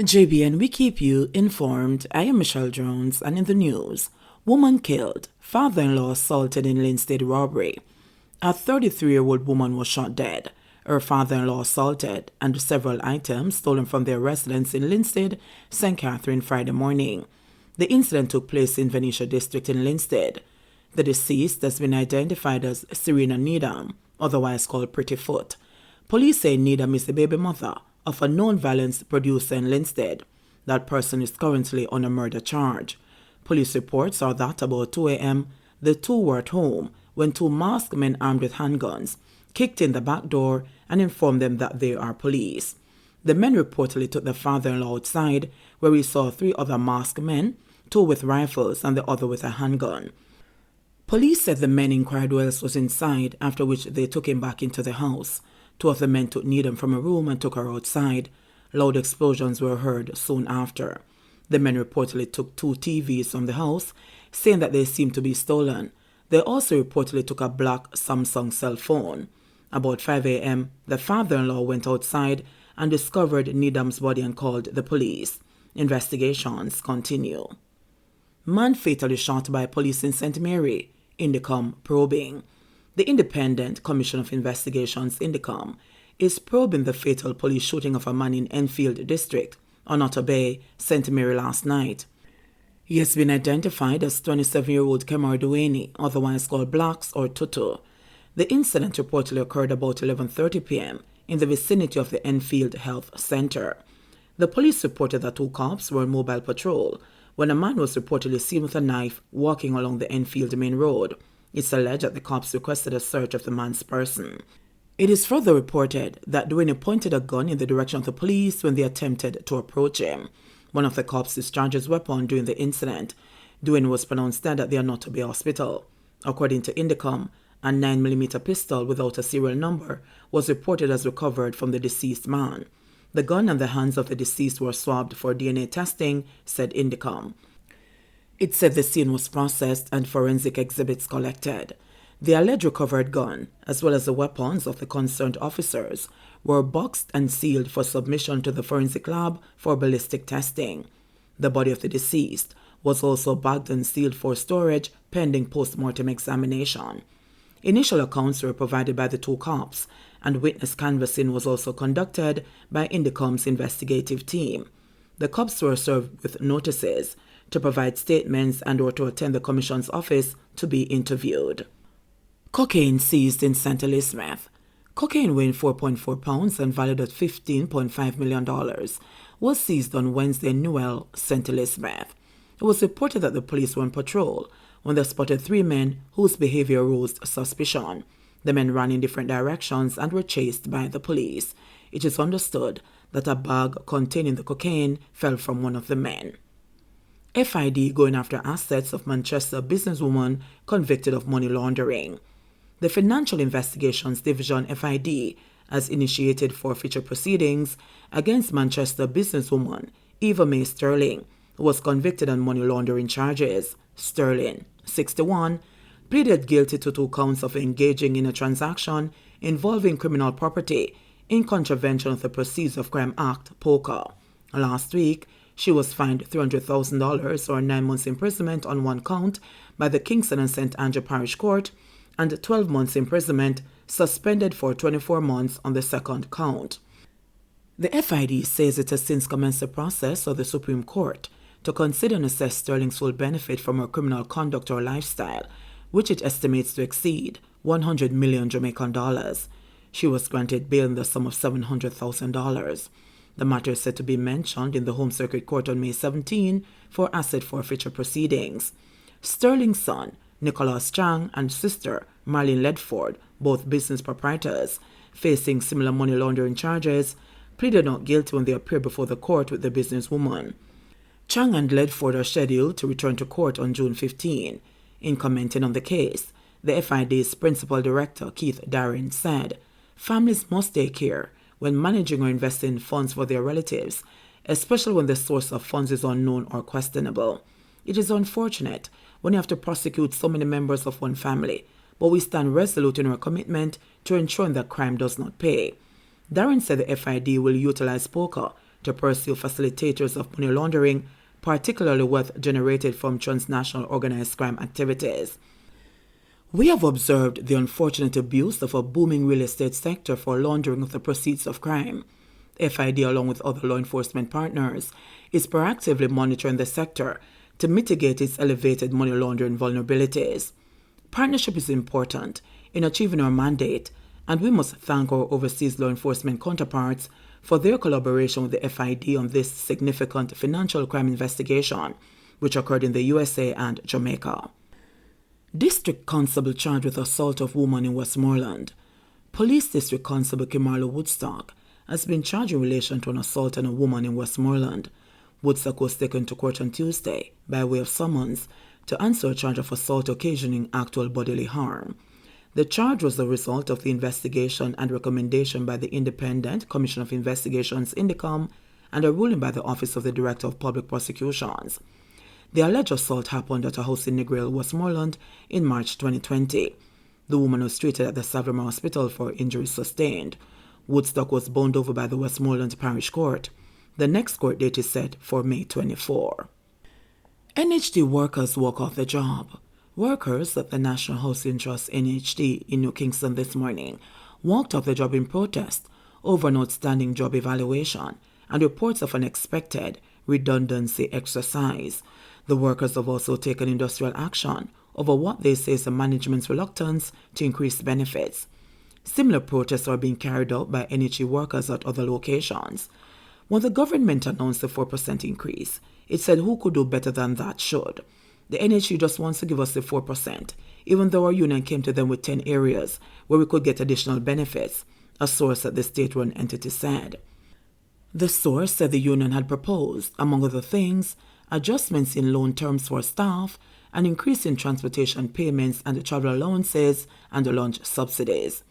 JBN, we keep you informed. I am Michelle Jones, and in the news, woman killed, father-in-law assaulted in Linstead robbery. A 33-year-old woman was shot dead. Her father-in-law assaulted, and several items stolen from their residence in Linstead, St. Catherine Friday morning. The incident took place in Venetia District in Linstead. The deceased has been identified as Serena Needham, otherwise called Pretty Foot. Police say Needham is the baby mother of a known violence producer in Linstead. That person is currently on a murder charge. Police reports are that about 2 a.m., the two were at home when two masked men armed with handguns kicked in the back door and informed them that they are police. The men reportedly took the father-in-law outside, where he saw three other masked men, two with rifles and the other with a handgun. Police said the men inquired who else was inside, after which they took him back into the house. Two of the men took Needham from a room and took her outside. Loud explosions were heard soon after. The men reportedly took two TVs from the house, saying that they seemed to be stolen. They also reportedly took a black Samsung cell phone. About 5 a.m., the father-in-law went outside and discovered Needham's body and called the police. Investigations continue. Man fatally shot by police in St. Mary. Indicom probing. The Independent Commission of Investigations, Indicom, is probing the fatal police shooting of a man in Enfield District on Otter Bay, St. Mary last night. He has been identified as 27-year-old Kemar Duaney, otherwise called Blacks or Tutu. The incident reportedly occurred about 11:30 p.m. in the vicinity of the Enfield Health Center. The police reported that two cops were on mobile patrol when a man was reportedly seen with a knife walking along the Enfield main road. It's alleged that the cops requested a search of the man's person. It is further reported that Duane pointed a gun in the direction of the police when they attempted to approach him. One of the cops discharged his weapon during the incident. Duane was pronounced dead at the Anoto Bay Hospital. According to Indicom, a 9mm pistol without a serial number was reported as recovered from the deceased man. The gun and the hands of the deceased were swabbed for DNA testing, said Indicom. It said the scene was processed and forensic exhibits collected. The alleged recovered gun, as well as the weapons of the concerned officers, were boxed and sealed for submission to the forensic lab for ballistic testing. The body of the deceased was also bagged and sealed for storage pending post-mortem examination. Initial accounts were provided by the two cops, and witness canvassing was also conducted by Indicom's investigative team. The cops were served with notices to provide statements and or to attend the Commission's office to be interviewed. Cocaine seized in St. Elizabeth. Cocaine weighing 4.4 pounds and valued at $15.5 million was seized on Wednesday in Newell, St. Elizabeth. It was reported that the police were on patrol when they spotted three men whose behavior aroused suspicion. The men ran in different directions and were chased by the police. It is understood that a bag containing the cocaine fell from one of the men. FID going after assets of Manchester businesswoman convicted of money laundering. The Financial Investigations Division FID has initiated forfeiture proceedings against Manchester businesswoman Eva May Sterling, who was convicted on money laundering charges. Sterling, 61, pleaded guilty to 2 counts of engaging in a transaction involving criminal property in contravention of the Proceeds of Crime Act, POCA. Last week, she was fined $300,000 or 9 months imprisonment on 1 count by the Kingston and St. Andrew Parish Court and 12 months imprisonment suspended for 24 months on the 2nd count. The FID says it has since commenced the process of the Supreme Court to consider and assess Sterling's full benefit from her criminal conduct or lifestyle, which it estimates to exceed 100 million Jamaican dollars. She was granted bail in the sum of $700,000. The matter is said to be mentioned in the Home Circuit Court on May 17 for asset forfeiture proceedings. Sterling's son, Nicholas Chang, and sister, Marlene Ledford, both business proprietors, facing similar money laundering charges, pleaded not guilty when they appeared before the court with the businesswoman. Chang and Ledford are scheduled to return to court on June 15. In commenting on the case, the FID's principal director, Keith Darren, said, "Families must take care when managing or investing funds for their relatives, especially when the source of funds is unknown or questionable. It is unfortunate when you have to prosecute so many members of one family, but we stand resolute in our commitment to ensuring that crime does not pay." Darren said the FID will utilize POCA to pursue facilitators of money laundering, particularly wealth generated from transnational organized crime activities. We have observed the unfortunate abuse of a booming real estate sector for laundering of the proceeds of crime. FID, along with other law enforcement partners, is proactively monitoring the sector to mitigate its elevated money laundering vulnerabilities. Partnership is important in achieving our mandate, and we must thank our overseas law enforcement counterparts for their collaboration with the FID on this significant financial crime investigation, which occurred in the USA and Jamaica. District Constable charged with assault of woman in Westmoreland. Police District Constable Kimarlo Woodstock has been charged in relation to an assault on a woman in Westmoreland. Woodstock was taken to court on Tuesday by way of summons to answer a charge of assault occasioning actual bodily harm. The charge was the result of the investigation and recommendation by the Independent Commission of Investigations INDECOM and a ruling by the Office of the Director of Public Prosecutions. The alleged assault happened at a house in Negril, Westmoreland in March 2020. The woman was treated at the Savannah Hospital for injuries sustained. Woodstock was bound over by the Westmoreland Parish Court. The next court date is set for May 24. NHD workers walk off the job. Workers at the National Housing Trust NHD in New Kingston this morning walked off the job in protest over an outstanding job evaluation and reports of an expected redundancy exercise. The workers have also taken industrial action over what they say is the management's reluctance to increase benefits. Similar protests are being carried out by NHD workers at other locations. When the government announced the 4% increase, it said who could do better than that should. The NHD just wants to give us the 4%, even though our union came to them with 10 areas where we could get additional benefits, a source at the state-run entity said. The source said the union had proposed, among other things, adjustments in loan terms for staff, an increase in transportation payments and the travel allowances and the lunch subsidies.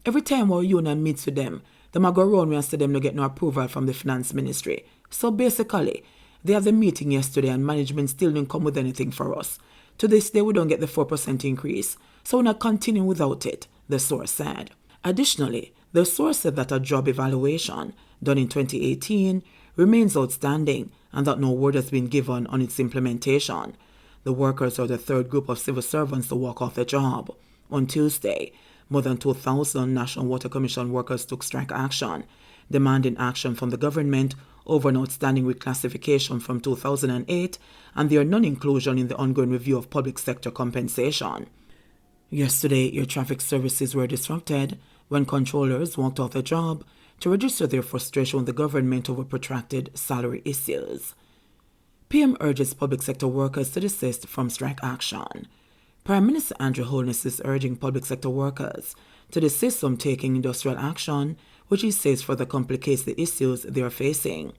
Every time our union meets with them are go around and say them no get no approval from the finance ministry. So basically, they have the meeting yesterday and management still didn't come with anything for us. To this day, we don't get the 4% increase, so we're not continuing without it, the source said. Additionally, the source said that a job evaluation done in 2018 remains outstanding and that no word has been given on its implementation. The workers are the third group of civil servants to walk off the job. On Tuesday, more than 2,000 National Water Commission workers took strike action, demanding action from the government over an outstanding reclassification from 2008 and their non-inclusion in the ongoing review of public sector compensation. Yesterday, air traffic services were disrupted when controllers walked off the job to register their frustration with the government over protracted salary issues. PM urges public sector workers to desist from strike action. Prime Minister Andrew Holness is urging public sector workers to desist from taking industrial action, which he says further complicates the issues they are facing.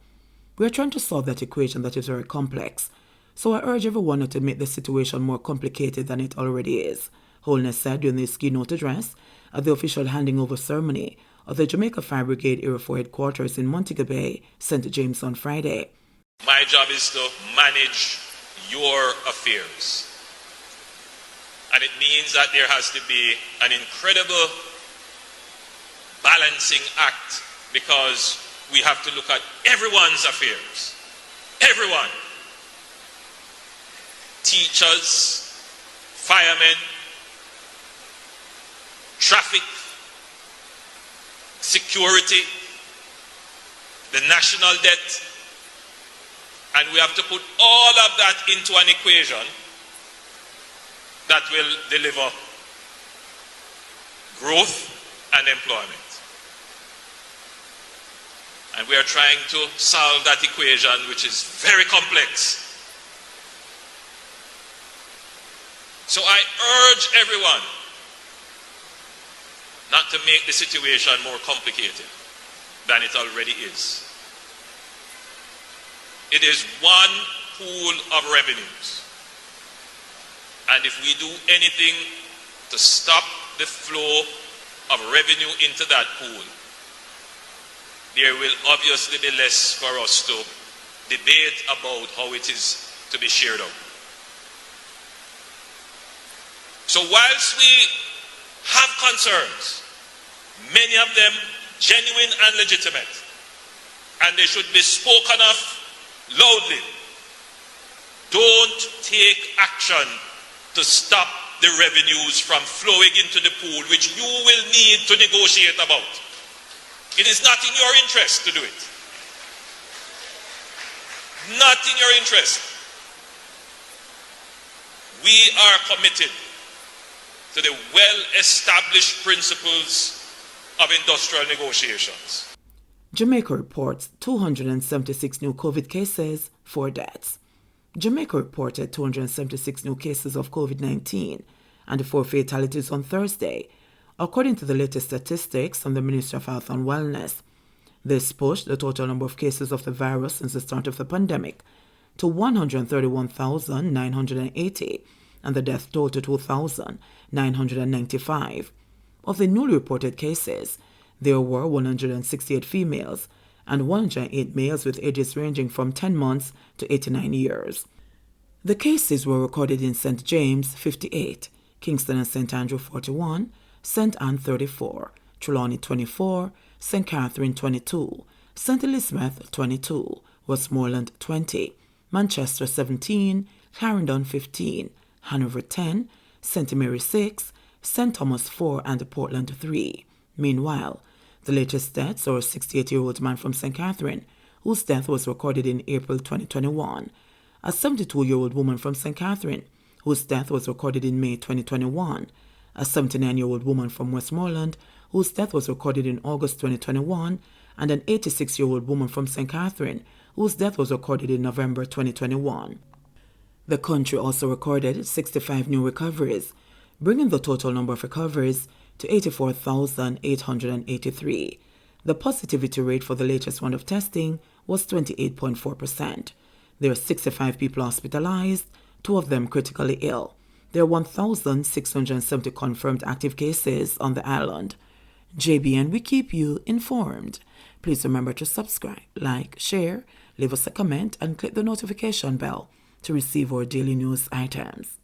We are trying to solve that equation that is very complex, so I urge everyone not to make the situation more complicated than it already is, Holness said during his keynote address at the official handing over ceremony of the Jamaica Fire Brigade Area 4 headquarters in Montego Bay, St. James on Friday. My job is to manage your affairs. And it means that there has to be an incredible balancing act because we have to look at everyone's affairs. Everyone. Teachers, firemen, traffic, security, the national debt. And we have to put all of that into an equation that will deliver growth and employment. And we are trying to solve that equation, which is very complex. So I urge everyone not to make the situation more complicated than it already is. It is one pool of revenues. And if we do anything to stop the flow of revenue into that pool, there will obviously be less for us to debate about how it is to be shared out. So whilst we have concerns, many of them genuine and legitimate, and they should be spoken of loudly. Don't take action to stop the revenues from flowing into the pool, which you will need to negotiate about. It is not in your interest to do it. Not in your interest. We are committed to the well-established principles of industrial negotiations. Jamaica reports 276 new COVID cases, 4 deaths. Jamaica reported 276 new cases of COVID-19 and 4 fatalities on Thursday, according to the latest statistics from the Ministry of Health and Wellness. This pushed the total number of cases of the virus since the start of the pandemic to 131,980 and the death toll to 2,995. Of the newly reported cases, there were 168 females and 108 males with ages ranging from 10 months to 89 years. The cases were recorded in St. James, 58, Kingston and St. Andrew, 41, St. Anne, 34, Trelawney, 24, St. Catherine, 22, St. Elizabeth, 22, Westmoreland, 20, Manchester, 17, Clarendon, 15, Hanover, 10, St. Mary, 6, St. Thomas, 4, and Portland, 3. Meanwhile, the latest deaths are a 68-year-old man from St. Catherine, whose death was recorded in April 2021, a 72-year-old woman from St. Catherine, whose death was recorded in May 2021, a 79-year-old woman from Westmoreland, whose death was recorded in August 2021, and an 86-year-old woman from St. Catherine, whose death was recorded in November 2021. The country also recorded 65 new recoveries, bringing the total number of recoveries to 84,883. The positivity rate for the latest round of testing was 28.4%. There are 65 people hospitalized, 2 of them critically ill. There are 1,670 confirmed active cases on the island. JBN, we keep you informed. Please remember to subscribe, like, share, leave us a comment, and click the notification bell to receive our daily news items.